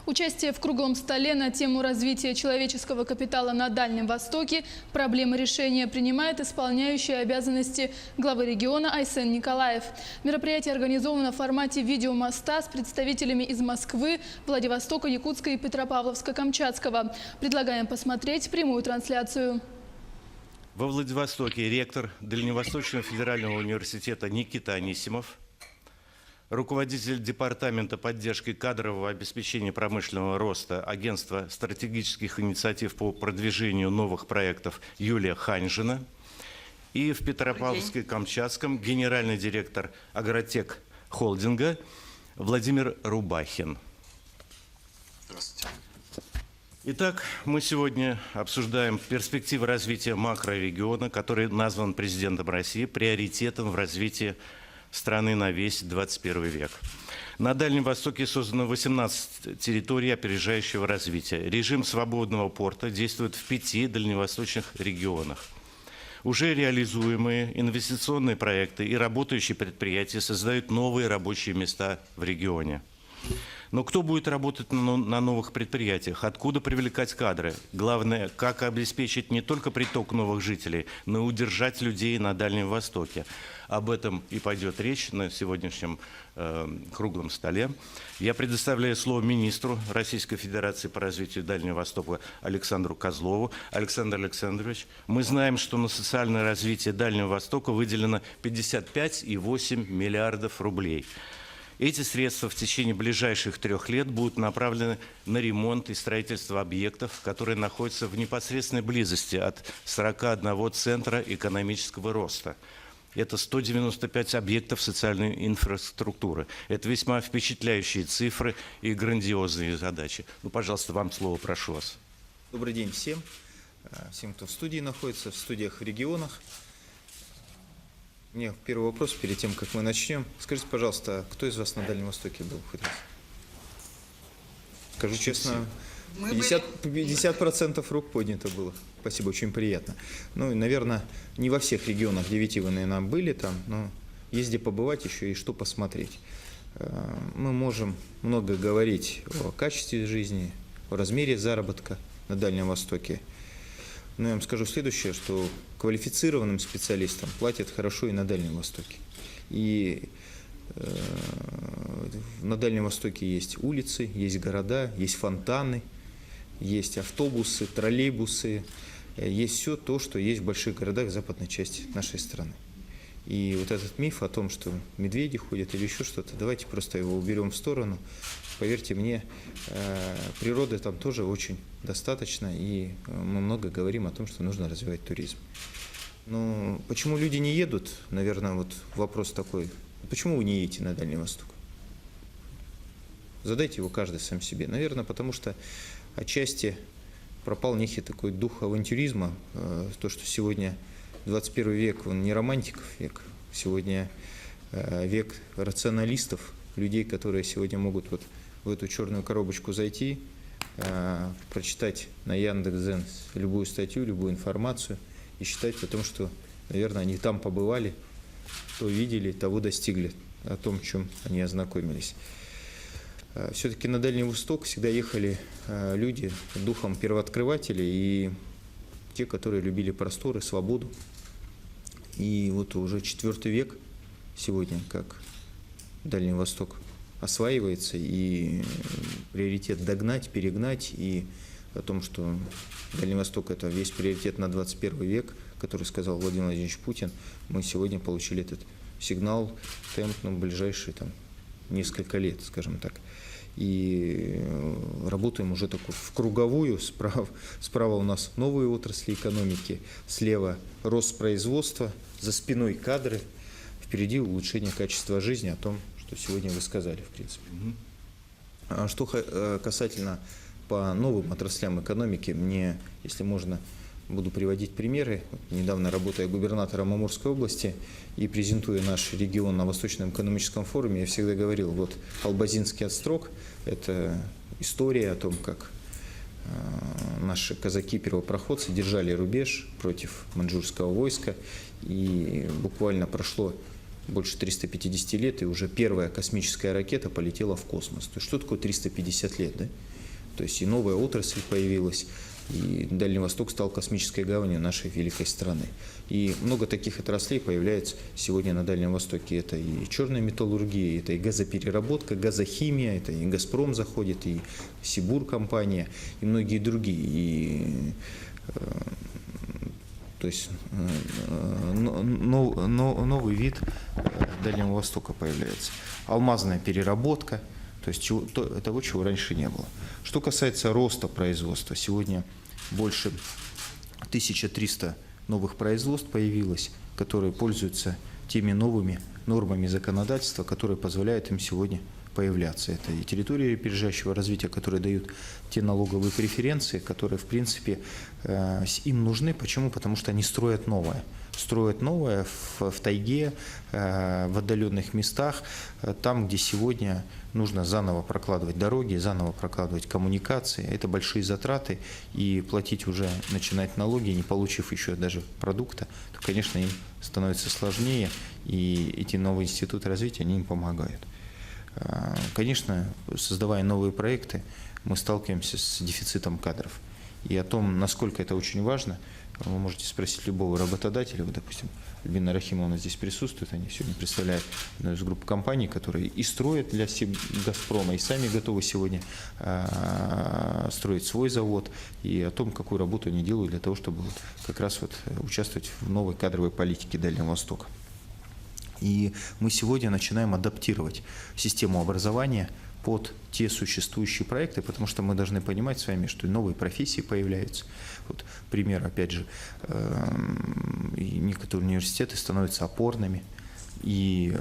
Участие в круглом столе на тему развития человеческого капитала на Дальнем Востоке, проблемы решения принимает исполняющий обязанности главы региона Айсен Николаев. Мероприятие организовано в формате видеомоста с представителями из Москвы, Владивостока, Якутска и Петропавловска-Камчатского. Предлагаем посмотреть прямую трансляцию. Во Владивостоке ректор Дальневосточного федерального университета Никита Анисимов, руководитель Департамента поддержки кадрового обеспечения промышленного роста Агентства стратегических инициатив по продвижению новых проектов Юлия Ханьжина и в Петропавловске-Камчатском генеральный директор Агротек холдинга Владимир Рубахин. Здравствуйте. Итак, мы сегодня обсуждаем перспективы развития макрорегиона, который назван президентом России приоритетом в развитии страны на весь 21 век. На Дальнем Востоке создано 18 территорий опережающего развития. Режим свободного порта действует в 5 дальневосточных регионах. Уже реализуемые инвестиционные проекты и работающие предприятия создают новые рабочие места в регионе. Но кто будет работать на новых предприятиях? Откуда привлекать кадры? Главное, как обеспечить не только приток новых жителей, но и удержать людей на Дальнем Востоке. Об этом и пойдет речь на сегодняшнем круглом столе. Я предоставляю слово министру Российской Федерации по развитию Дальнего Востока Александру Козлову. Александр Александрович, мы знаем, что на социальное развитие Дальнего Востока выделено 55,8 миллиардов рублей. Эти средства в течение ближайших 3 лет будут направлены на ремонт и строительство объектов, которые находятся в непосредственной близости от 41 центра экономического роста. Это 195 объектов социальной инфраструктуры. Это весьма впечатляющие цифры и грандиозные задачи. Ну, пожалуйста, вам слово, прошу вас. Добрый день всем, кто в студии находится, в студиях в регионах. У меня первый вопрос перед тем, как мы начнем. Скажите, пожалуйста, кто из вас на Дальнем Востоке был хоть раз? Скажу честно, 50% рук поднято было. Спасибо, очень приятно. Ну, и, наверное, не во всех регионах 9 вы, наверное, были там, но есть где побывать еще и что посмотреть. Мы можем много говорить о качестве жизни, о размере заработка на Дальнем Востоке. Но я вам скажу следующее, что квалифицированным специалистам платят хорошо и на Дальнем Востоке. И на Дальнем Востоке есть улицы, есть города, есть фонтаны, есть автобусы, троллейбусы, есть все то, что есть в больших городах западной части нашей страны. И вот этот миф о том, что медведи ходят или еще что-то, давайте просто его уберем в сторону. Поверьте мне, природы там тоже очень достаточно, и мы много говорим о том, что нужно развивать туризм. Но почему люди не едут, наверное, вот вопрос такой, почему вы не едете на Дальний Восток? Задайте его каждый сам себе. Наверное, потому что отчасти пропал некий такой дух авантюризма, то, что сегодня 21 век, он не романтиков век, сегодня век рационалистов, людей, которые сегодня могут вот в эту черную коробочку зайти, прочитать на Яндекс.Дзен любую статью, любую информацию и считать о том, что, наверное, они там побывали, то видели, того достигли, о том, чем они ознакомились. Все-таки на Дальний Восток всегда ехали люди духом первооткрывателей и те, которые любили просторы, свободу. И вот уже 4 век сегодня, как Дальний Восток осваивается, и приоритет догнать, перегнать, и о том, что Дальний Восток – это весь приоритет на 21 век, который сказал Владимир Владимирович Путин, мы сегодня получили этот сигнал, темп на ближайшие несколько лет, скажем так. И работаем уже так в круговую, справа у нас новые отрасли экономики, слева рост производства, за спиной кадры, впереди улучшение качества жизни, о том, что сегодня вы сказали, в принципе. А что касательно по новым отраслям экономики, мне, если можно, буду приводить примеры. Недавно, работая губернатором Амурской области и презентуя наш регион на Восточном экономическом форуме, я всегда говорил, вот Албазинский острог – это история о том, как наши казаки-первопроходцы держали рубеж против маньчжурского войска, и буквально прошло больше 350 лет, и уже первая космическая ракета полетела в космос. То есть что такое 350 лет, да? То есть и новая отрасль появилась, и Дальний Восток стал космической гаванью нашей великой страны. И много таких отраслей появляется сегодня на Дальнем Востоке. Это и черная металлургия, это и газопереработка, газохимия, это и «Газпром» заходит, и «Сибур» компания, и многие другие. И, то есть новый вид Дальнего Востока появляется. Алмазная переработка, то есть того, чего раньше не было. Что касается роста производства, сегодня больше 1300 новых производств появилось, которые пользуются теми новыми нормами законодательства, которые позволяют им сегодня появляться. Это и территории опережающего развития, которые дают те налоговые преференции, которые, в принципе, им нужны. Почему? Потому что они строят новое. Строят новое в тайге, в отдаленных местах, там, где сегодня нужно заново прокладывать дороги, заново прокладывать коммуникации. Это большие затраты, и платить уже, начинать налоги, не получив еще даже продукта, то, конечно, им становится сложнее, и эти новые институты развития, они им помогают. Конечно, создавая новые проекты, мы сталкиваемся с дефицитом кадров. И о том, насколько это очень важно, вы можете спросить любого работодателя. Вот, допустим, Альбина Рахимовна здесь присутствует, они сегодня представляют одну из групп компаний, которые и строят для «Газпрома», и сами готовы сегодня строить свой завод, и о том, какую работу они делают для того, чтобы как раз участвовать в новой кадровой политике Дальнего Востока. И мы сегодня начинаем адаптировать систему образования под те существующие проекты, потому что мы должны понимать с вами, что новые профессии появляются. Вот пример, опять же, и некоторые университеты становятся опорными, и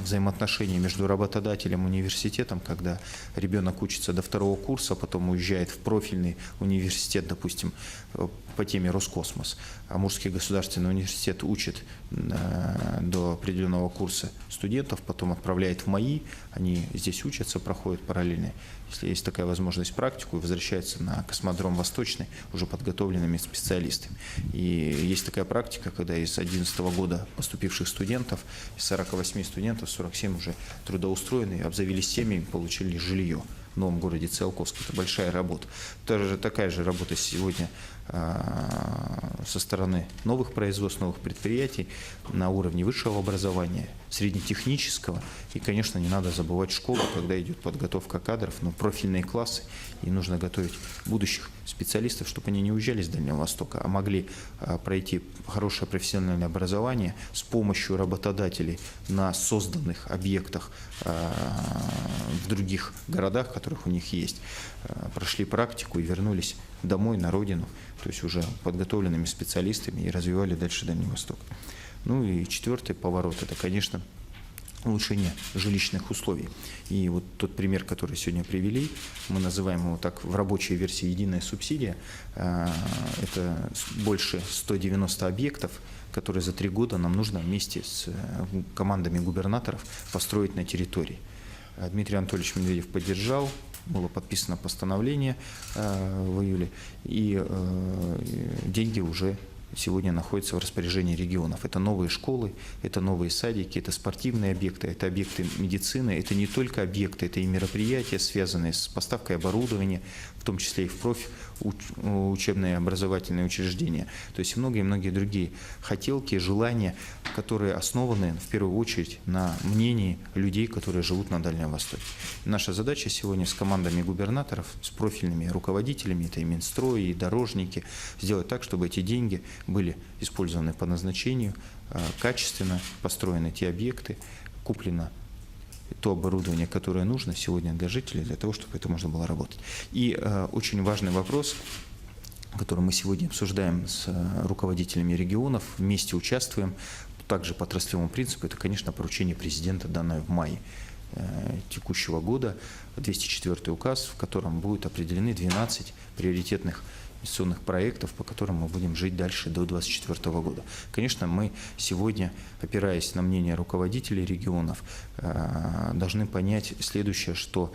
взаимоотношения между работодателем и университетом, когда ребенок учится до 2-го курса, потом уезжает в профильный университет, допустим, по теме Роскосмос, а Амурский государственный университет учит до определенного курса студентов, потом отправляет в МАИ, они здесь учатся, проходят параллельно, если есть такая возможность, практику, и возвращаются на космодром Восточный уже подготовленными специалистами. И есть такая практика, когда из 2011 года поступивших студентов, из 48 студентов, 47 уже трудоустроены, обзавелись семьями, получили жилье в новом городе Циолковске. Это большая работа. Такая же работа сегодня со стороны новых производств, новых предприятий на уровне высшего образования, среднетехнического. И, конечно, не надо забывать школу, когда идет подготовка кадров, но профильные классы, и нужно готовить будущих специалистов, чтобы они не уезжали с Дальнего Востока, а могли пройти хорошее профессиональное образование с помощью работодателей на созданных объектах в других городах, которых у них есть, прошли практику и вернулись домой, на родину, то есть уже подготовленными специалистами, и развивали дальше Дальний Восток. Ну и четвертый поворот – это, конечно, улучшение жилищных условий. И вот тот пример, который сегодня привели, мы называем его так в рабочей версии «единая субсидия». Это больше 190 объектов, которые за 3 года нам нужно вместе с командами губернаторов построить на территории. Дмитрий Анатольевич Медведев поддержал, было подписано постановление в июле, и деньги уже сегодня находятся в распоряжении регионов. Это новые школы, это новые садики, это спортивные объекты, это объекты медицины, это не только объекты, это и мероприятия, связанные с поставкой оборудования, в том числе и в учебные образовательные учреждения. То есть многие другие хотелки, желания, которые основаны в первую очередь на мнении людей, которые живут на Дальнем Востоке. Наша задача сегодня с командами губернаторов, с профильными руководителями, это и Минстрой, и дорожники, сделать так, чтобы эти деньги были использованы по назначению, качественно построены те объекты, куплено то оборудование, которое нужно сегодня для жителей, для того, чтобы это можно было работать. И очень важный вопрос, который мы сегодня обсуждаем с руководителями регионов, вместе участвуем, также по отраслевому принципу, это, конечно, поручение президента, данное в мае текущего года, 204 указ, в котором будут определены 12 приоритетных инвестиционных проектов, по которым мы будем жить дальше до 2024 года. Конечно, мы сегодня, опираясь на мнение руководителей регионов, должны понять следующее, что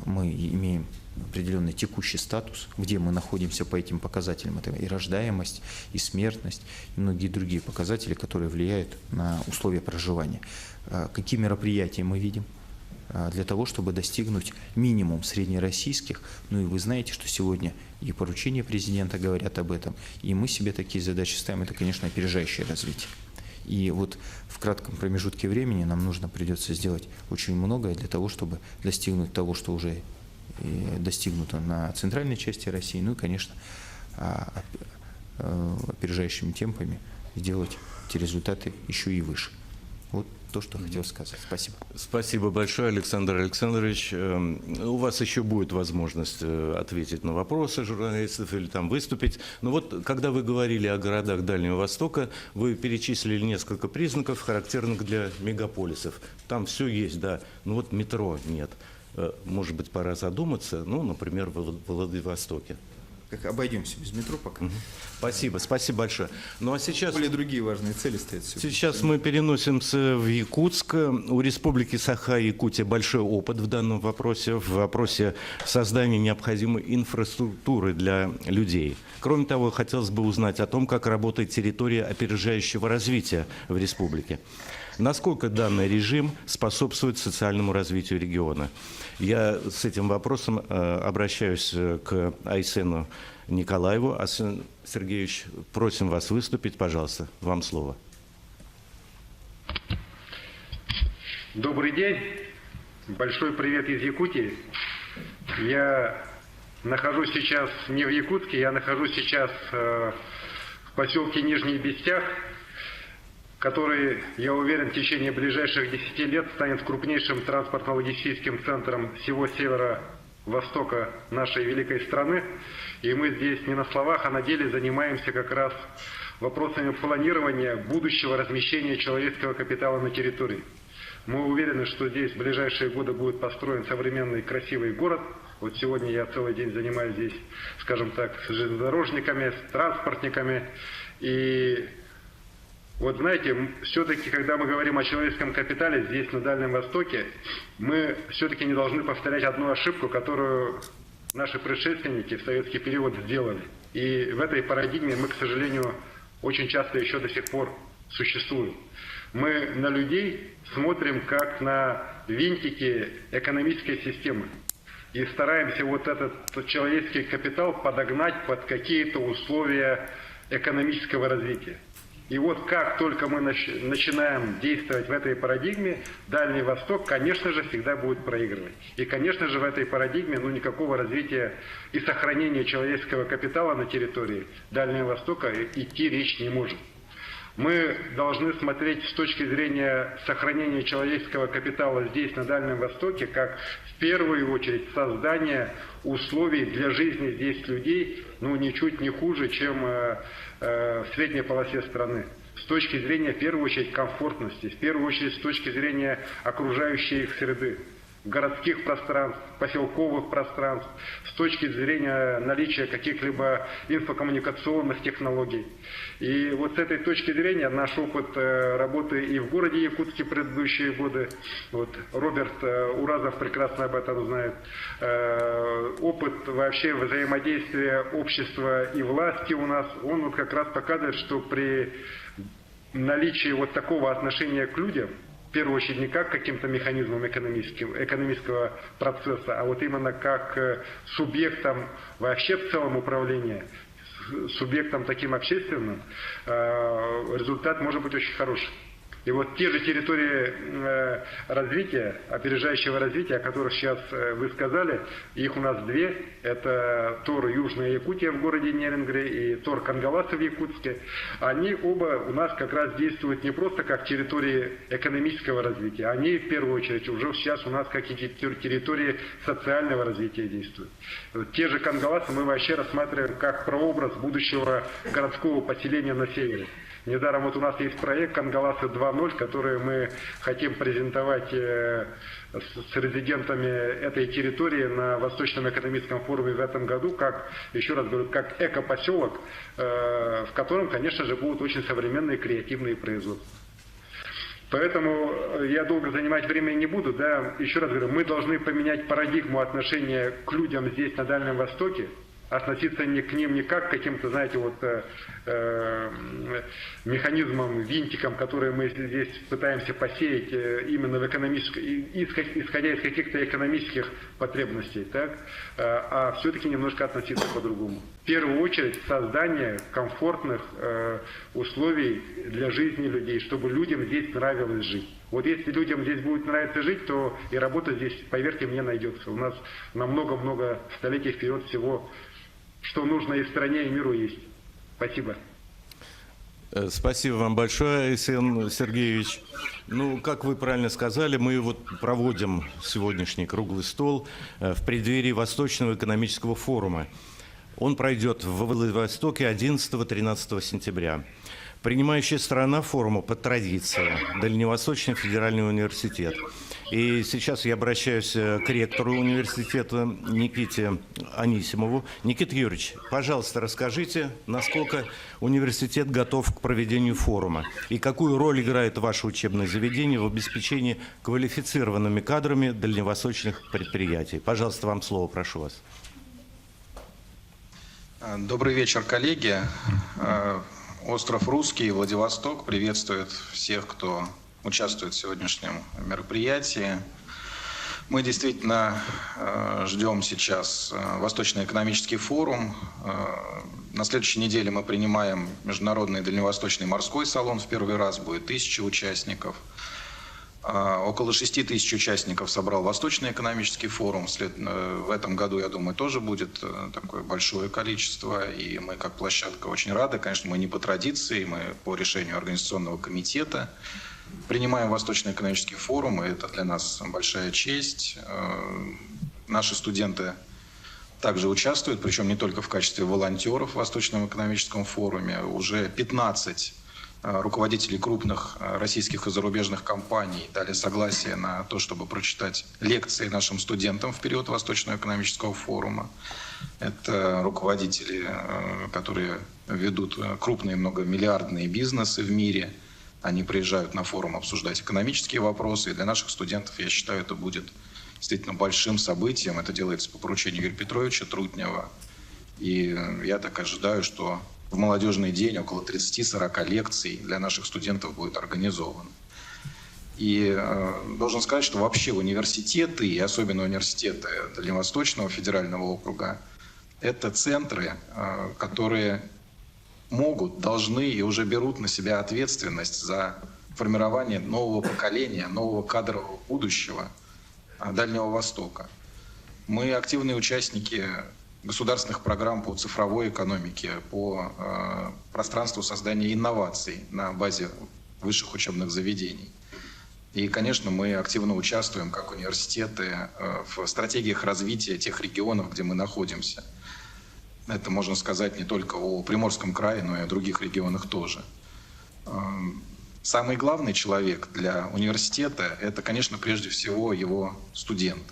мы имеем определенный текущий статус, где мы находимся по этим показателям. Это и рождаемость, и смертность, и многие другие показатели, которые влияют на условия проживания. Какие мероприятия мы видим? для того, чтобы достигнуть минимум среднероссийских. Ну и вы знаете, что сегодня и поручения президента говорят об этом, и мы себе такие задачи ставим. Это, конечно, опережающее развитие. И вот в кратком промежутке времени нам придется сделать очень многое для того, чтобы достигнуть того, что уже достигнуто на центральной части России, ну и, конечно, опережающими темпами сделать эти результаты еще и выше. Вот то, что хотел сказать. Спасибо. Спасибо большое, Александр Александрович. У вас еще будет возможность ответить на вопросы журналистов или там выступить. Но вот, когда вы говорили о городах Дальнего Востока, вы перечислили несколько признаков, характерных для мегаполисов. Там все есть, да, но вот метро нет. Может быть, пора задуматься, ну, например, в Владивостоке. Как обойдемся без метро пока. Спасибо, спасибо большое. Ну а сейчас... Более другие важные цели стоят. Сейчас мы переносимся в Якутск. У Республики Саха-Якутия большой опыт в данном вопросе, в вопросе создания необходимой инфраструктуры для людей. Кроме того, хотелось бы узнать о том, как работает территория опережающего развития в республике. Насколько данный режим способствует социальному развитию региона? Я с этим вопросом обращаюсь к Айсену Николаеву. Айсен Сергеевич, просим вас выступить, пожалуйста, вам слово. Добрый день, большой привет из Якутии. Я нахожусь сейчас не в Якутске, я нахожусь сейчас в поселке Нижний Бестях, который, я уверен, в течение ближайших 10 лет станет крупнейшим транспортно-логистическим центром всего северо-востока нашей великой страны. И мы здесь не на словах, а на деле занимаемся как раз вопросами планирования будущего размещения человеческого капитала на территории. Мы уверены, что здесь в ближайшие годы будет построен современный красивый город. Вот сегодня я целый день занимаюсь здесь, скажем так, с железнодорожниками, с транспортниками. И вот знаете, все-таки, когда мы говорим о человеческом капитале здесь, на Дальнем Востоке, мы все-таки не должны повторять одну ошибку, которую наши предшественники в советский период сделали. И в этой парадигме мы, к сожалению, очень часто еще до сих пор существуем. Мы на людей смотрим как на винтики экономической системы. И стараемся вот этот человеческий капитал подогнать под какие-то условия экономического развития. И вот как только мы начинаем действовать в этой парадигме, Дальний Восток, конечно же, всегда будет проигрывать. И, конечно же, в этой парадигме никакого развития и сохранения человеческого капитала на территории Дальнего Востока идти речь не может. Мы должны смотреть с точки зрения сохранения человеческого капитала здесь, на Дальнем Востоке, как в первую очередь создание условий для жизни здесь людей, ничуть не хуже, чем в средней полосе страны. С точки зрения, в первую очередь, комфортности, в первую очередь, с точки зрения окружающей их среды, городских пространств, поселковых пространств, с точки зрения наличия каких-либо инфокоммуникационных технологий. И вот с этой точки зрения наш опыт работы и в городе Якутске предыдущие годы, вот Роберт Уразов прекрасно об этом знает, опыт вообще взаимодействия общества и власти у нас, он вот как раз показывает, что при наличии вот такого отношения к людям, в первую очередь не как к каким-то механизмам экономического процесса, а вот именно как субъектам вообще в целом управления, субъектом таким общественным, результат может быть очень хороший. И вот те же территории развития, опережающего развития, о которых сейчас вы сказали, их у нас две. Это ТОР Южная Якутия в городе Нерингре и ТОР Кангаласы в Якутске. Они оба у нас как раз действуют не просто как территории экономического развития, они в первую очередь уже сейчас у нас как и территории социального развития действуют. Вот те же Кангаласы мы вообще рассматриваем как прообраз будущего городского поселения на севере. Недаром вот у нас есть проект «Кангаласы 2.0», который мы хотим презентовать с резидентами этой территории на Восточном экономическом форуме в этом году, как, еще раз говорю, как экопоселок, в котором, конечно же, будут очень современные креативные производства. Поэтому я долго занимать времени не буду. Да? Еще раз говорю, мы должны поменять парадигму отношения к людям здесь, на Дальнем Востоке. относиться к ним не как к каким-то, знаете, вот механизмам, винтикам, которые мы здесь пытаемся посеять именно в исходя из каких-то экономических потребностей, так? А все-таки немножко относиться по-другому. В первую очередь создание комфортных условий для жизни людей, чтобы людям здесь нравилось жить. Вот если людям здесь будет нравиться жить, то и работа здесь, поверьте мне, найдется. У нас на много-много столетий вперед всего, что нужно и стране, и миру есть. Спасибо. Спасибо вам большое, Айсен Сергеевич. Ну, как вы правильно сказали, мы вот проводим сегодняшний круглый стол в преддверии Восточного экономического форума. Он пройдет в Владивостоке 11-13 сентября. Принимающая сторона форума по традиции – Дальневосточный федеральный университет. И сейчас я обращаюсь к ректору университета Никите Анисимову. Никита Юрьевич, пожалуйста, расскажите, насколько университет готов к проведению форума и какую роль играет ваше учебное заведение в обеспечении квалифицированными кадрами дальневосточных предприятий. Пожалуйста, вам слово, прошу вас. Добрый вечер, коллеги. Остров Русский, Владивосток приветствует всех, кто участвует в сегодняшнем мероприятии. Мы действительно ждем сейчас Восточный экономический форум. На следующей неделе мы принимаем Международный дальневосточный морской салон. В первый раз будет 1000 участников. Около 6000 участников собрал Восточный экономический форум. В этом году, я думаю, тоже будет такое большое количество. И мы, как площадка, очень рады. Конечно, мы не по традиции, мы по решению организационного комитета принимаем Восточный экономический форум, и это для нас большая честь. Наши студенты также участвуют, причем не только в качестве волонтеров в Восточном экономическом форуме. Уже 15 руководителей крупных российских и зарубежных компаний дали согласие на то, чтобы прочитать лекции нашим студентам в период Восточного экономического форума. Это руководители, которые ведут крупные многомиллиардные бизнесы в мире. Они приезжают на форум обсуждать экономические вопросы. И для наших студентов, я считаю, это будет действительно большим событием. Это делается по поручению Юрия Петровича Трутнева. И я так ожидаю, что в молодежный день около 30-40 лекций для наших студентов будет организовано. И должен сказать, что вообще университеты, и особенно университеты Дальневосточного федерального округа, это центры, которые могут, должны и уже берут на себя ответственность за формирование нового поколения, нового кадрового будущего Дальнего Востока. Мы активные участники государственных программ по цифровой экономике, по пространству создания инноваций на базе высших учебных заведений. И, конечно, мы активно участвуем, как университеты, в стратегиях развития тех регионов, где мы находимся. Это можно сказать не только о Приморском крае, но и о других регионах тоже. Самый главный человек для университета – это, конечно, прежде всего его студент.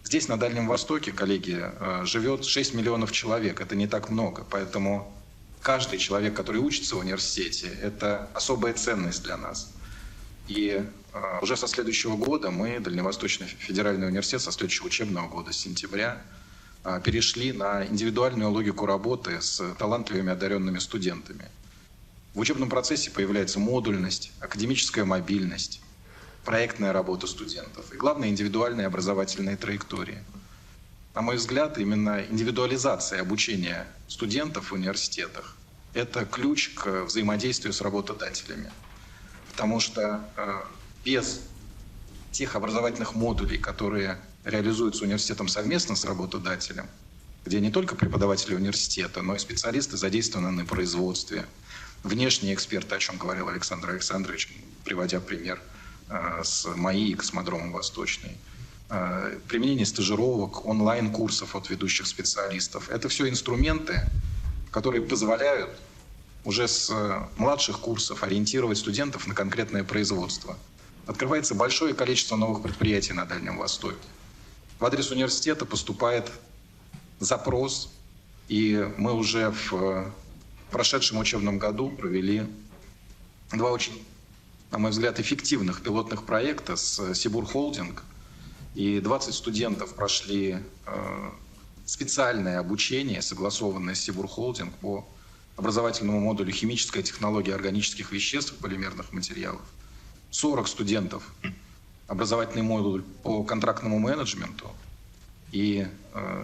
Здесь, на Дальнем Востоке, коллеги, живет 6 миллионов человек. Это не так много. Поэтому каждый человек, который учится в университете, это особая ценность для нас. И уже со следующего года мы, Дальневосточный федеральный университет, со следующего учебного года, с сентября, перешли на индивидуальную логику работы с талантливыми одаренными студентами. В учебном процессе появляется модульность, академическая мобильность, проектная работа студентов и, главное, индивидуальные образовательные траектории. На мой взгляд, именно индивидуализация обучения студентов в университетах – это ключ к взаимодействию с работодателями. Потому что без тех образовательных модулей, которые реализуются университетом совместно с работодателем, где не только преподаватели университета, но и специалисты задействованы на производстве, внешние эксперты, о чем говорил Александр Александрович, приводя пример с МАИ и космодромом Восточный, применение стажировок, онлайн-курсов от ведущих специалистов. Это все инструменты, которые позволяют уже с младших курсов ориентировать студентов на конкретное производство. Открывается большое количество новых предприятий на Дальнем Востоке. В адрес университета поступает запрос, и мы уже в прошедшем учебном году провели 2 очень, на мой взгляд, эффективных пилотных проекта с Сибур Холдинг. И 20 студентов прошли специальное обучение, согласованное с Сибур Холдинг по образовательному модулю «Химическая технология органических веществ и полимерных материалов». 40 студентов, образовательный модуль по контрактному менеджменту. И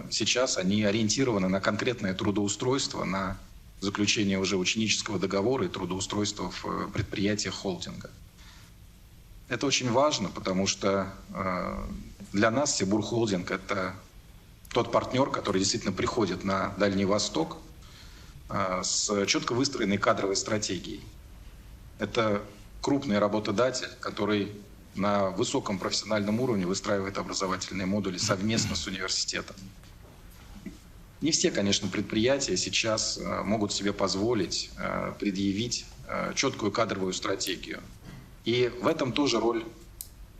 сейчас они ориентированы на конкретное трудоустройство, на заключение уже ученического договора и трудоустройство в предприятиях холдинга. Это очень важно, потому что для нас Сибур Холдинг – это тот партнер, который действительно приходит на Дальний Восток с четко выстроенной кадровой стратегией. Это крупный работодатель, который на высоком профессиональном уровне выстраивает образовательные модули совместно с университетом. Не все, конечно, предприятия сейчас могут себе позволить предъявить четкую кадровую стратегию. И в этом тоже роль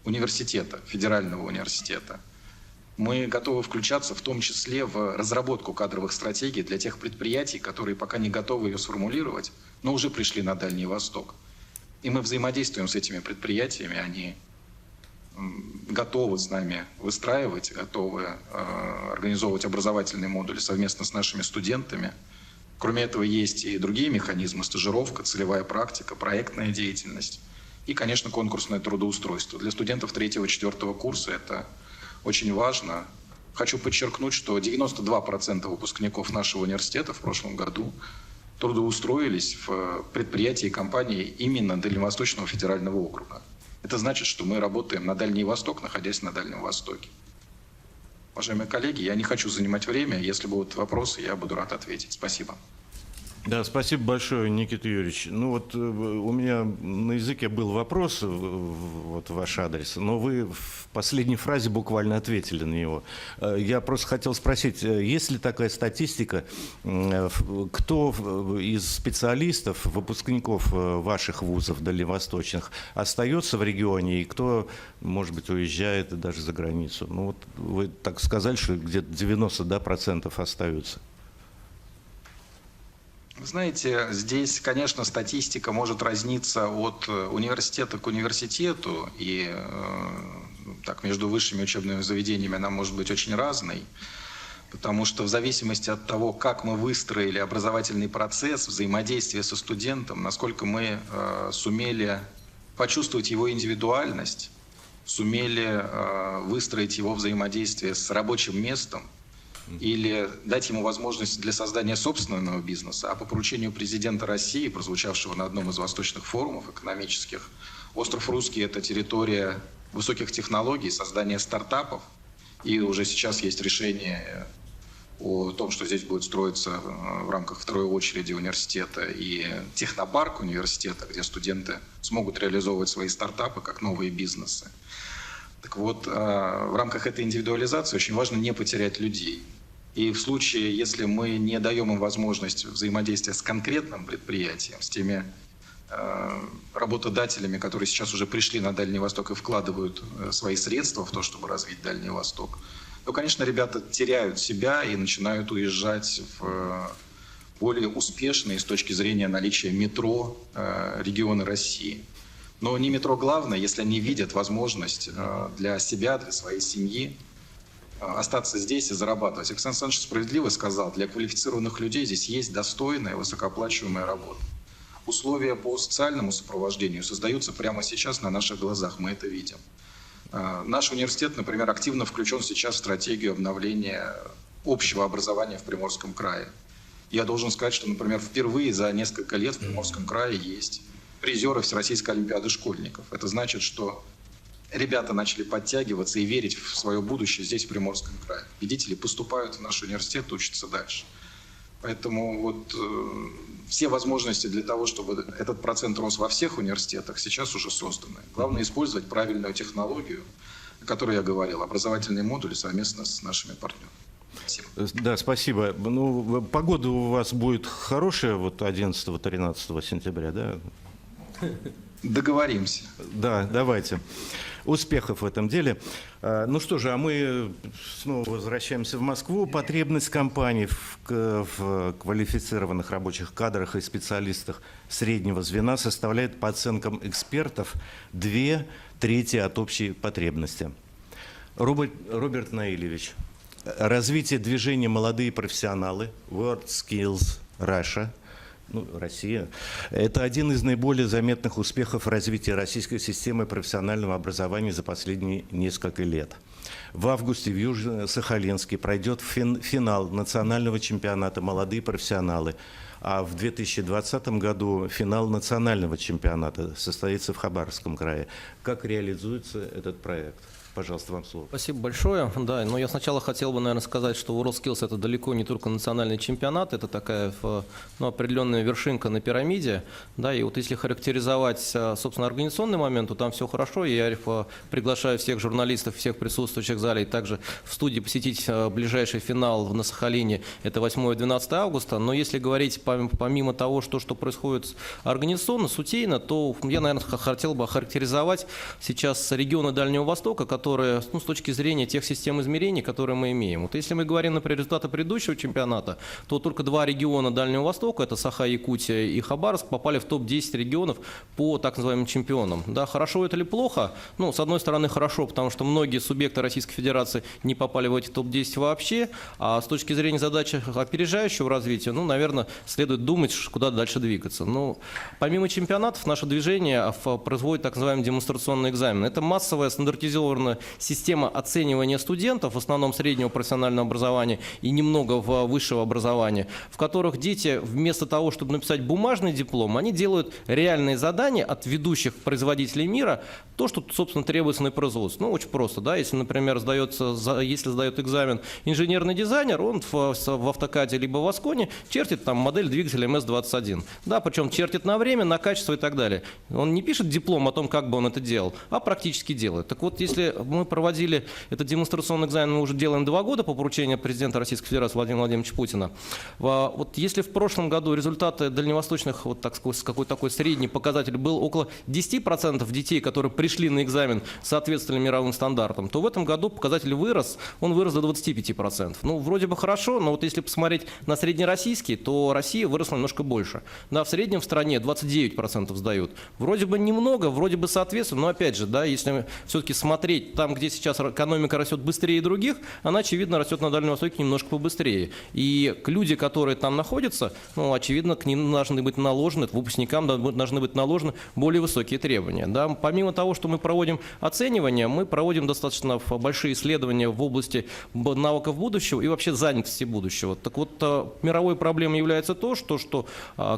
университета, федерального университета. Мы готовы включаться в том числе в разработку кадровых стратегий для тех предприятий, которые пока не готовы ее сформулировать, но уже пришли на Дальний Восток. И мы взаимодействуем с этими предприятиями, они готовы с нами выстраивать, готовы организовывать образовательные модули совместно с нашими студентами. Кроме этого, есть и другие механизмы: стажировка, целевая практика, проектная деятельность и, конечно, конкурсное трудоустройство. Для студентов 3-4 курса это очень важно. Хочу подчеркнуть, что 92% выпускников нашего университета в прошлом году трудоустроились в предприятии и компании именно Дальневосточного федерального округа. Это значит, что мы работаем на Дальний Восток, находясь на Дальнем Востоке. Уважаемые коллеги, я не хочу занимать время. Если будут вопросы, я буду рад ответить. Спасибо. Да, спасибо большое, Никита Юрьевич. Ну вот у меня на языке был вопрос вот, в ваш адрес, но вы в последней фразе буквально ответили на него. Я просто хотел спросить, есть ли такая статистика, кто из специалистов, выпускников ваших вузов дальневосточных остается в регионе и кто, может быть, уезжает даже за границу? Ну вот вы так сказали, что где-то 90% остаются. Вы знаете, здесь, конечно, статистика может разниться от университета к университету, и так, между высшими учебными заведениями она может быть очень разной, потому что в зависимости от того, как мы выстроили образовательный процесс, взаимодействие со студентом, насколько мы сумели почувствовать его индивидуальность, сумели выстроить его взаимодействие с рабочим местом, или дать ему возможность для создания собственного бизнеса. А по поручению президента России, прозвучавшего на одном из восточных форумов экономических, остров Русский – это территория высоких технологий, создания стартапов. И уже сейчас есть решение о том, что здесь будет строиться в рамках второй очереди университета и технопарк университета, где студенты смогут реализовывать свои стартапы как новые бизнесы. Так вот, в рамках этой индивидуализации очень важно не потерять людей. И в случае, если мы не даем им возможность взаимодействия с конкретным предприятием, с теми работодателями, которые сейчас уже пришли на Дальний Восток и вкладывают свои средства в то, чтобы развить Дальний Восток, то, конечно, ребята теряют себя и начинают уезжать в более успешные с точки зрения наличия метро регионы России. Но не метро главное, если они видят возможность для себя, для своей семьи остаться здесь и зарабатывать. Александр Александрович справедливо сказал, для квалифицированных людей здесь есть достойная, высокооплачиваемая работа. Условия по социальному сопровождению создаются прямо сейчас на наших глазах, мы это видим. Наш университет, например, активно включен сейчас в стратегию обновления общего образования в Приморском крае. Я должен сказать, что, например, впервые за несколько лет в Приморском крае есть призеры Всероссийской олимпиады школьников. Это значит, что ребята начали подтягиваться и верить в свое будущее здесь, в Приморском крае. Победители поступают в наш университет, учатся дальше. Поэтому вот все возможности для того, чтобы этот процент рос во всех университетах, сейчас уже созданы. Главное использовать правильную технологию, о которой я говорил, образовательные модули совместно с нашими партнерами. Спасибо. Да, спасибо. Ну, погода у вас будет хорошая вот 11-13 сентября, да? Договоримся. Да, давайте. Успехов в этом деле. Ну что же, а мы снова возвращаемся в Москву. Потребность компаний в квалифицированных рабочих кадрах и специалистах среднего звена составляет, по оценкам экспертов, 2/3 от общей потребности. Роберт Наилевич. развитие движения «Молодые профессионалы», World Skills Russia, Россия, это один из наиболее заметных успехов развития российской системы профессионального образования за последние несколько лет. В августе в Южно-Сахалинске пройдет финал национального чемпионата «Молодые профессионалы», а в 2020 году финал национального чемпионата состоится в Хабаровском крае. Как реализуется этот проект? Пожалуйста, вам слово. Спасибо большое. Да, но я сначала хотел бы, наверное, сказать, что WorldSkills — это далеко не только национальный чемпионат, это такая определенная вершинка на пирамиде. Да, и вот если характеризовать, собственно, организационный момент, то там все хорошо. Я приглашаю всех журналистов, всех присутствующих в зале и также в студии посетить ближайший финал на Сахалине. Это 8 и 12 августа. Но если говорить помимо того, что происходит организационно, сутейно, то я, наверное, хотел бы охарактеризовать сейчас регионы Дальнего Востока, которые, с точки зрения тех систем измерений, которые мы имеем. Вот если мы говорим, например, результаты предыдущего чемпионата, то только 2 региона Дальнего Востока, это Саха, Якутия и Хабаровск, попали в топ-10 регионов по так называемым чемпионам. Да, хорошо это или плохо? С одной стороны, хорошо, потому что многие субъекты Российской Федерации не попали в эти топ-10 вообще, а с точки зрения задачи опережающего развития, наверное, следует думать, куда дальше двигаться. Помимо чемпионатов, наше движение производит так называемый демонстрационный экзамен. Это массовая стандартизированная система оценивания студентов, в основном среднего профессионального образования и немного высшего образования, в которых дети вместо того, чтобы написать бумажный диплом, они делают реальные задания от ведущих производителей мира, то, что, собственно, требуется на производстве. Очень просто, да, если, например, сдает экзамен инженерный дизайнер, он в автокаде либо в Асконе чертит там модель двигателя МС-21, да, причем чертит на время, на качество и так далее. Он не пишет диплом о том, как бы он это делал, а практически делает. Так вот, если мы проводили этот демонстрационный экзамен, мы уже делаем 2 года по поручению президента Российской Федерации Владимира Владимировича Путина. Вот если в прошлом году результаты дальневосточных, какой-то такой средний показатель был около 10% детей, которые пришли на экзамен, соответствовали мировым стандартам, то в этом году показатель вырос, он вырос до 25%. Вроде бы хорошо, но вот если посмотреть на среднероссийский, то Россия выросла немножко больше. Да, в среднем в стране 29% сдают. Вроде бы немного, вроде бы соответственно, но опять же, да, если все-таки смотреть там, где сейчас экономика растет быстрее других, она, очевидно, растет на Дальнем Востоке немножко побыстрее. И люди, которые там находятся, очевидно, к ним должны быть наложены, выпускникам должны быть наложены более высокие требования. Да. Помимо того, что мы проводим оценивание, мы проводим достаточно большие исследования в области навыков будущего и вообще занятости будущего. Так вот, мировой проблемой является то, что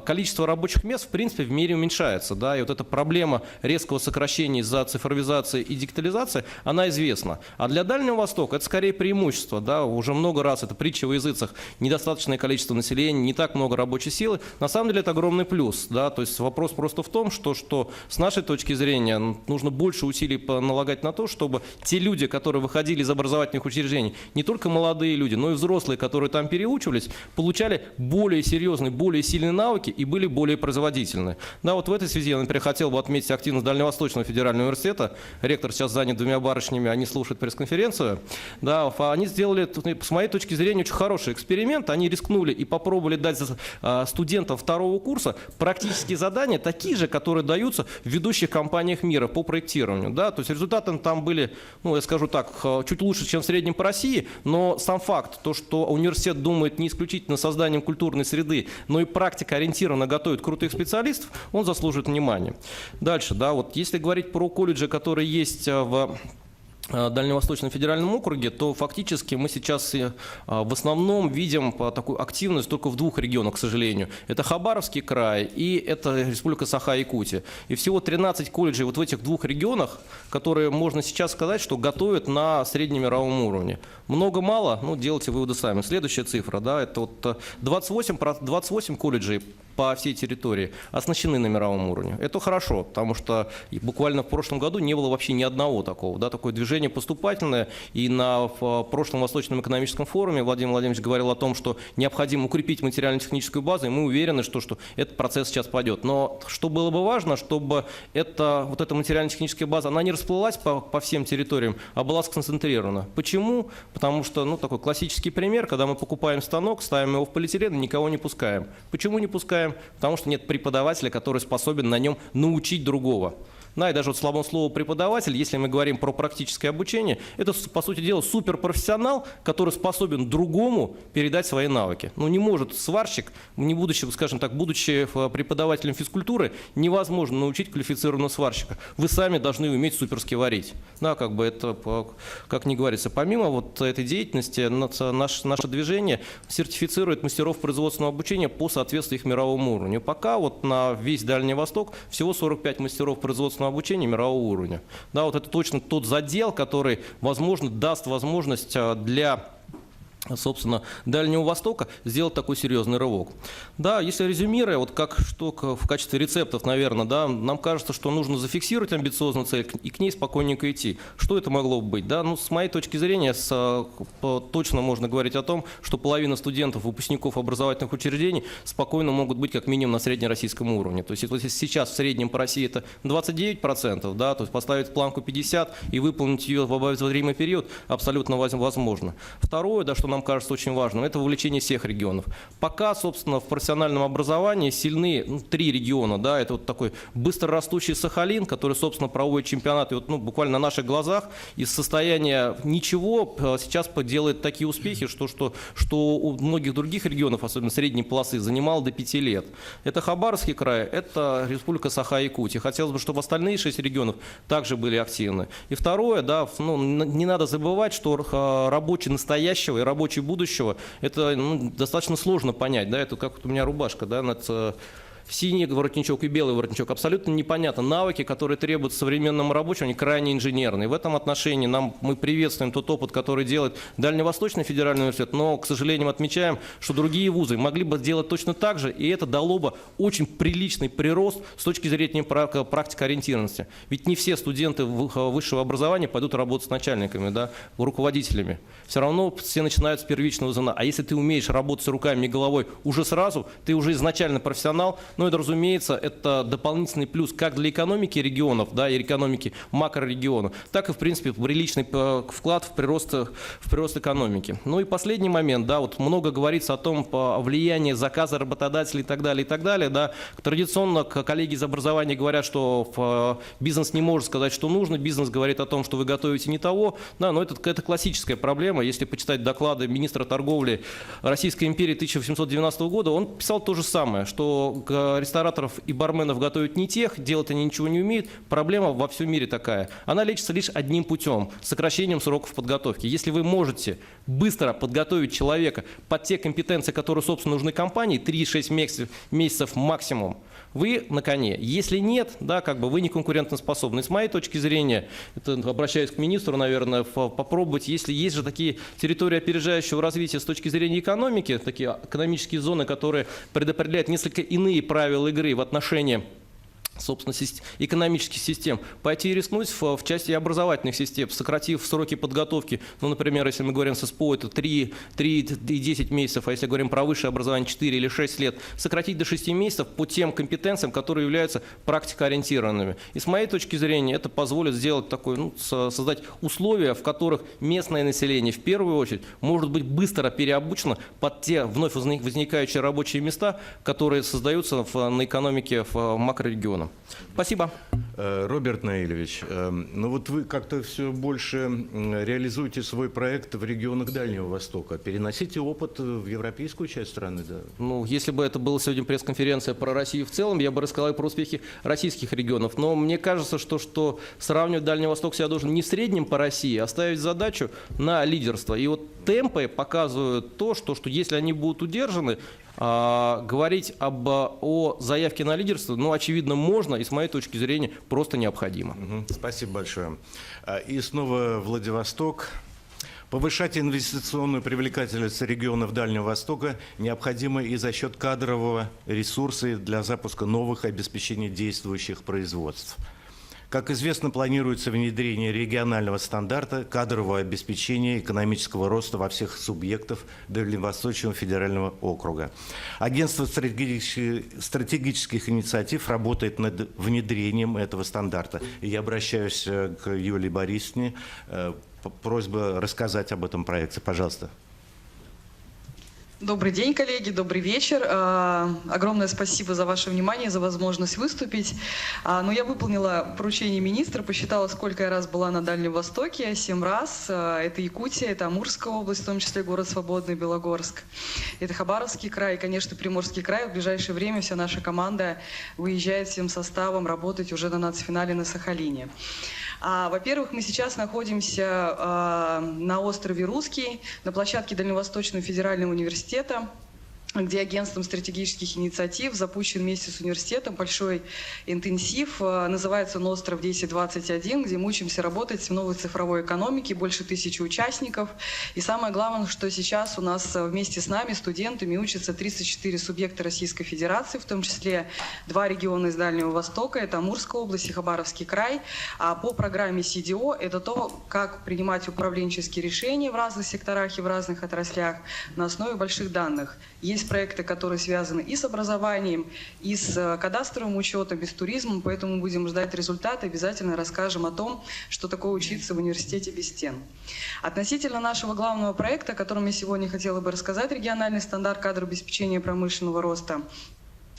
количество рабочих мест, в принципе, в мире уменьшается. Да, и вот эта проблема резкого сокращения из-за цифровизации и дигитализации, она известна. А для Дальнего Востока это скорее преимущество. Да, уже много раз это притча во языцах, недостаточное количество населения, не так много рабочей силы. На самом деле это огромный плюс. Да, то есть вопрос просто в том, что с нашей точки зрения нужно больше усилий налагать на то, чтобы те люди, которые выходили из образовательных учреждений, не только молодые люди, но и взрослые, которые там переучивались, получали более серьезные, более сильные навыки и были более производительны. Да, вот в этой связи я, например, хотел бы отметить активность Дальневосточного федерального университета. Ректор сейчас занят 2 барышнями, они слушают пресс-конференцию. Да, они сделали, с моей точки зрения, очень хороший эксперимент. Они рискнули и попробовали дать студентам 2-го курса практические задания, такие же, которые даются в ведущих компаниях мира по проектированию. Да, то есть результаты там были, я скажу так, чуть лучше, чем в среднем по России, но сам факт, то, что университет думает не исключительно созданием культурной среды, но и практикоориентированно готовит крутых специалистов, он заслуживает внимания. Дальше, да, вот если говорить про колледжи, которые есть в Дальневосточном федеральном округе, то фактически мы сейчас в основном видим такую активность только в 2 регионах, к сожалению. Это Хабаровский край и это Республика Саха-Якутия. И всего 13 колледжей вот в этих 2 регионах, которые можно сейчас сказать, что готовят на среднемировом уровне. Много-мало, делайте выводы сами. Следующая цифра, да, это вот 28 колледжей по всей территории оснащены на мировом уровне. Это хорошо, потому что буквально в прошлом году не было вообще ни одного такого. Да, такое движение поступательное. И на прошлом Восточном экономическом форуме Владимир Владимирович говорил о том, что необходимо укрепить материально-техническую базу, и мы уверены, что этот процесс сейчас пойдет. Но что было бы важно, чтобы эта материально-техническая база, она не расплылась по всем территориям, а была сконцентрирована. Почему? Потому что, такой классический пример, когда мы покупаем станок, ставим его в полиэтилен и никого не пускаем. Почему не пускаем? Потому что нет преподавателя, который способен на нем научить другого. Да, и даже вот само слово преподаватель, если мы говорим про практическое обучение, это, по сути дела, суперпрофессионал, который способен другому передать свои навыки. Ну, не может сварщик, не будучи, скажем так, будучи преподавателем физкультуры, невозможно научить квалифицированного сварщика. Вы сами должны уметь суперски варить. Да, как бы это, как не говорится, помимо вот этой деятельности, наше движение сертифицирует мастеров производственного обучения по соответствию их мировому уровню. Пока вот на весь Дальний Восток всего 45 мастеров производственного обучения мирового уровня. Да, вот это точно тот задел, который, возможно, даст возможность для, собственно, Дальнего Востока сделать такой серьезный рывок. Да, если резюмируя, вот как что в качестве рецептов, наверное, да, нам кажется, что нужно зафиксировать амбициозную цель и к ней спокойненько идти. Что это могло бы быть? Да, ну, с моей точки зрения, точно можно говорить о том, что половина студентов, выпускников образовательных учреждений спокойно могут быть как минимум на среднероссийском уровне. То есть вот если сейчас в среднем по России это 29%, да, то есть поставить планку 50 и выполнить ее в обозримый период абсолютно возможно. Второе, да, что нам кажется очень важным, это вовлечение всех регионов. Пока, собственно, в профессиональном образовании сильны 3 региона. Да, это вот такой быстрорастущий Сахалин, который, собственно, проводит чемпионаты вот, буквально на наших глазах. Из состояния ничего сейчас делает такие успехи, что у многих других регионов, особенно средней полосы, занимало до 5 лет. Это Хабаровский край, это Республика Саха-Якутия. Хотелось бы, чтобы остальные 6 регионов также были активны. И второе, да, не надо забывать, что рабочий настоящего и рабочий будущего, это достаточно сложно понять, да, это как вот у меня рубашка, да, синий воротничок и белый воротничок, абсолютно непонятно. Навыки, которые требуются современному рабочему, они крайне инженерные. В этом отношении мы приветствуем тот опыт, который делает Дальневосточный федеральный университет, но, к сожалению, отмечаем, что другие вузы могли бы сделать точно так же, и это дало бы очень приличный прирост с точки зрения практикоориентированности. Ведь не все студенты высшего образования пойдут работать с начальниками, да, руководителями. Все равно все начинают с первичного звена. А если ты умеешь работать с руками и головой уже сразу, ты уже изначально профессионал. Ну, это, разумеется, это дополнительный плюс как для экономики регионов, да, и экономики макрорегиона, так и, в принципе, приличный вклад в прирост экономики. Ну и последний момент, да, вот много говорится о том, о влиянии заказа работодателей и так далее, да. Традиционно коллеги из образования говорят, что бизнес не может сказать, что нужно, бизнес говорит о том, что вы готовите не того, да, но это классическая проблема. Если почитать доклады министра торговли Российской империи 1890 года, он писал то же самое, что рестораторов и барменов готовят не тех, делать они ничего не умеют. Проблема во всем мире такая. Она лечится лишь одним путем – сокращением сроков подготовки. Если вы можете быстро подготовить человека под те компетенции, которые, собственно, нужны компании, 3-6 месяцев максимум, вы на коне. Если нет, да, как бы вы не конкурентоспособны. С моей точки зрения, это обращаюсь к министру, наверное, попробовать, если есть же такие территории опережающего развития с точки зрения экономики, такие экономические зоны, которые предопределяют несколько иные правила игры в отношении, собственно, экономических систем, пойти и рискнуть в части образовательных систем, сократив сроки подготовки, ну, например, если мы говорим с СПО, это 3 и 10 месяцев, а если говорим про высшее образование 4 или 6 лет, сократить до 6 месяцев по тем компетенциям, которые являются практикоориентированными. И с моей точки зрения это позволит сделать такой, создать условия, в которых местное население в первую очередь может быть быстро переобучено под те вновь возникающие рабочие места, которые создаются на экономике в макрорегионах. Спасибо. Роберт Наилевич, ну вот вы как-то все больше реализуете свой проект в регионах Дальнего Востока. Переносите опыт в европейскую часть страны, да? Ну, если бы это была сегодня пресс-конференция про Россию в целом, я бы рассказал и про успехи российских регионов. Но мне кажется, что сравнивать Дальний Восток я должен не в среднем по России, а ставить задачу на лидерство. И вот темпы показывают то, что если они будут удержаны, говорить о заявке на лидерство, очевидно, можно, и с моей точки зрения просто необходимо. Спасибо большое. И снова Владивосток. Повышать инвестиционную привлекательность регионов Дальнего Востока необходимо и за счет кадрового ресурса для запуска новых обеспечений действующих производств. Как известно, планируется внедрение регионального стандарта кадрового обеспечения экономического роста во всех субъектах Дальневосточного федерального округа. Агентство стратегических инициатив работает над внедрением этого стандарта. И я обращаюсь к Юлии Борисовне. Просьба рассказать об этом проекте. Пожалуйста. Добрый день, коллеги, добрый вечер. Огромное спасибо за ваше внимание, за возможность выступить. Но я выполнила поручение министра, посчитала, сколько я раз была на Дальнем Востоке. 7 раз. Это Якутия, это Амурская область, в том числе город Свободный, Белогорск. Это Хабаровский край и, конечно, Приморский край. В ближайшее время вся наша команда выезжает всем составом работать уже на нацфинале на Сахалине. Во-первых, мы сейчас находимся на острове Русский, на площадке Дальневосточного федерального университета, где агентством стратегических инициатив запущен вместе с университетом большой интенсив. Называется он «Остров 1021», где мы учимся работать в новой цифровой экономике, больше 1000 участников. И самое главное, что сейчас у нас вместе с нами, студентами, учатся 34 субъекта Российской Федерации, в том числе 2 региона из Дальнего Востока, это Амурская область и Хабаровский край. А по программе CDO это то, как принимать управленческие решения в разных секторах и в разных отраслях на основе больших данных. Есть проекты, которые связаны и с образованием, и с кадастровым учетом, и с туризмом, поэтому будем ждать результаты, обязательно расскажем о том, что такое учиться в университете без стен. Относительно нашего главного проекта, о котором я сегодня хотела бы рассказать, региональный стандарт кадрообеспечения промышленного роста.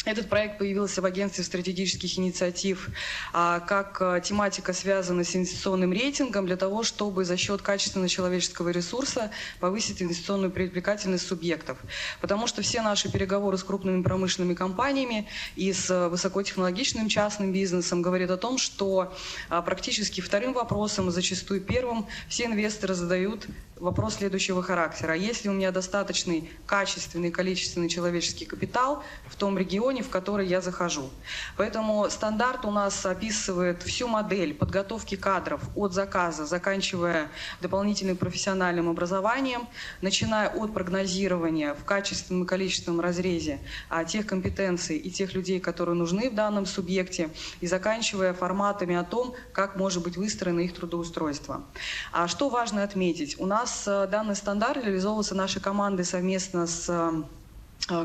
Этот проект появился в агентстве стратегических инициатив как тематика, связана с инвестиционным рейтингом, для того, чтобы за счет качественного человеческого ресурса повысить инвестиционную привлекательность субъектов. Потому что все наши переговоры с крупными промышленными компаниями и с высокотехнологичным частным бизнесом говорят о том, что практически вторым вопросом, а зачастую первым, все инвесторы задают вопрос следующего характера. Если у меня достаточный качественный, количественный человеческий капитал в том регионе, в который я захожу. Поэтому стандарт у нас описывает всю модель подготовки кадров от заказа, заканчивая дополнительным профессиональным образованием, начиная от прогнозирования в качественном и количественном разрезе тех компетенций и тех людей, которые нужны в данном субъекте, и заканчивая форматами о том, как может быть выстроено их трудоустройство. А что важно отметить? У нас данный стандарт реализовывался нашей командой совместно с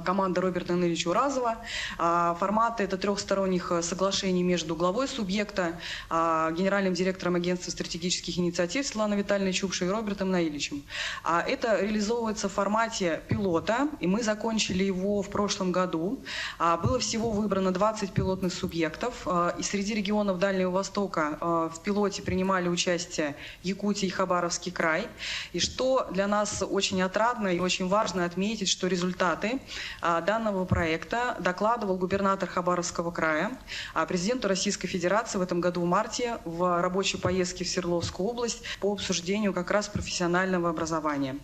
команда Роберта Даниловича Уразова. Форматы — это трехсторонних соглашений между главой субъекта, генеральным директором агентства стратегических инициатив Светланой Витальевной Чукшей и Робертом Наиличем. Это реализовывается в формате пилота, и мы закончили его в прошлом году. Было всего выбрано 20 пилотных субъектов, и среди регионов Дальнего Востока в пилоте принимали участие Якутия и Хабаровский край. И что для нас очень отрадно и очень важно отметить, что результаты данного проекта докладывал губернатор Хабаровского края президенту Российской Федерации в этом году в марте в рабочей поездке в Свердловскую область по обсуждению как раз профессионального образования.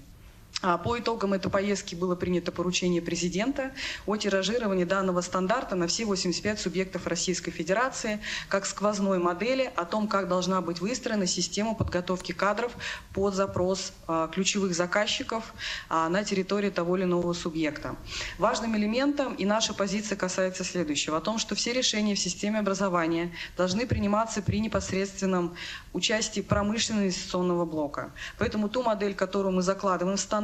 По итогам этой поездки было принято поручение президента о тиражировании данного стандарта на все 85 субъектов Российской Федерации как сквозной модели о том, как должна быть выстроена система подготовки кадров под запрос ключевых заказчиков на территории того или иного субъекта. Важным элементом и наша позиция касается следующего: о том, что все решения в системе образования должны приниматься при непосредственном участии промышленного инвестиционного блока. Поэтому ту модель, которую мы закладываем в стандарт,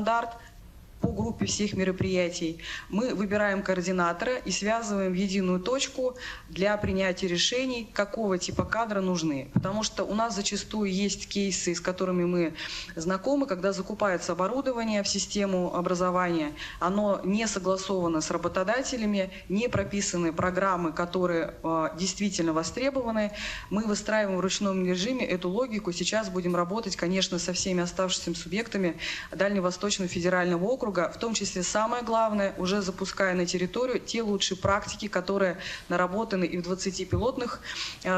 по группе всех мероприятий, мы выбираем координатора и связываем в единую точку для принятия решений, какого типа кадра нужны. Потому что у нас зачастую есть кейсы, с которыми мы знакомы, когда закупается оборудование в систему образования, оно не согласовано с работодателями, не прописаны программы, которые действительно востребованы. Мы выстраиваем в ручном режиме эту логику. Сейчас будем работать, конечно, со всеми оставшимися субъектами Дальневосточного федерального округа, в том числе самое главное, уже запуская на территорию те лучшие практики, которые наработаны и в 20 пилотных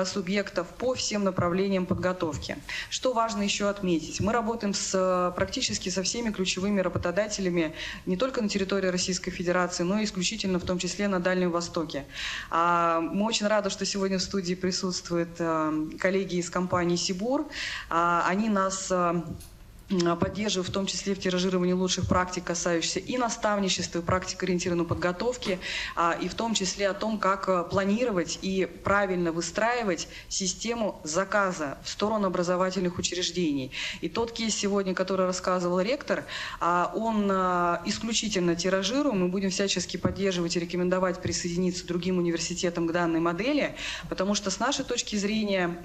субъектов по всем направлениям подготовки. Что важно еще отметить? Мы работаем практически со всеми ключевыми работодателями не только на территории Российской Федерации, но и исключительно в том числе на Дальнем Востоке. Мы очень рады, что сегодня в студии присутствуют коллеги из компании «Сибур». Они нас поддерживаю в том числе в тиражировании лучших практик, касающихся и наставничества, и практикоориентированной подготовки, и в том числе о том, как планировать и правильно выстраивать систему заказа в сторону образовательных учреждений. И тот кейс сегодня, который рассказывал ректор, он исключительно тиражируем. Мы будем всячески поддерживать и рекомендовать присоединиться другим университетам к данной модели, потому что с нашей точки зрения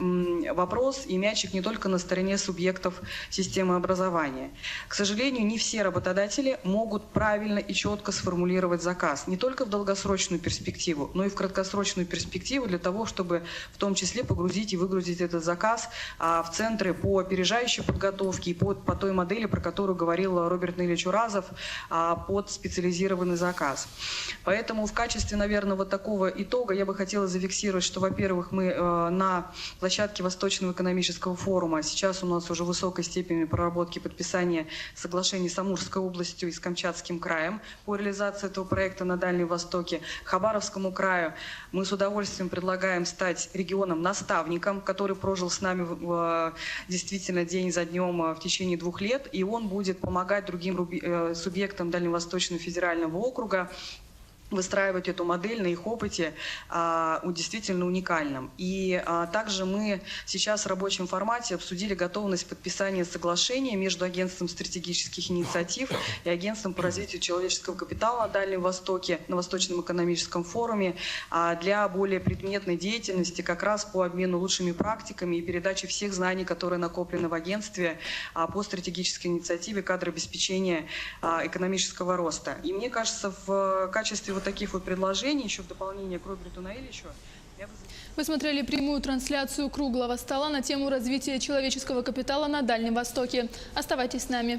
вопрос и мячик не только на стороне субъектов системы образования, образования. К сожалению, не все работодатели могут правильно и четко сформулировать заказ, не только в долгосрочную перспективу, но и в краткосрочную перспективу для того, чтобы в том числе погрузить и выгрузить этот заказ в центры по опережающей подготовке и по той модели, про которую говорил Роберт Нилович Уразов, под специализированный заказ. Поэтому в качестве, наверное, вот такого итога я бы хотела зафиксировать, что, во-первых, мы на площадке Восточного экономического форума, сейчас у нас уже высокой степени проработки подписания соглашений с Амурской областью и с Камчатским краем по реализации этого проекта на Дальнем Востоке. Хабаровскому краю мы с удовольствием предлагаем стать регионом-наставником, который прожил с нами действительно день за днем в течение 2 лет, и он будет помогать другим субъектам Дальневосточного федерального округа выстраивать эту модель на их опыте действительно уникальном. И также мы сейчас в рабочем формате обсудили готовность подписания соглашения между Агентством стратегических инициатив и Агентством по развитию человеческого капитала на Дальнем Востоке, на Восточном экономическом форуме для более предметной деятельности как раз по обмену лучшими практиками и передаче всех знаний, которые накоплены в агентстве по стратегической инициативе кадрообеспечения экономического роста. И мне кажется, в качестве таких вот предложений, еще в дополнение к Роберту Наилевичу. Вы смотрели прямую трансляцию «Круглого стола» на тему развития человеческого капитала на Дальнем Востоке. Оставайтесь с нами.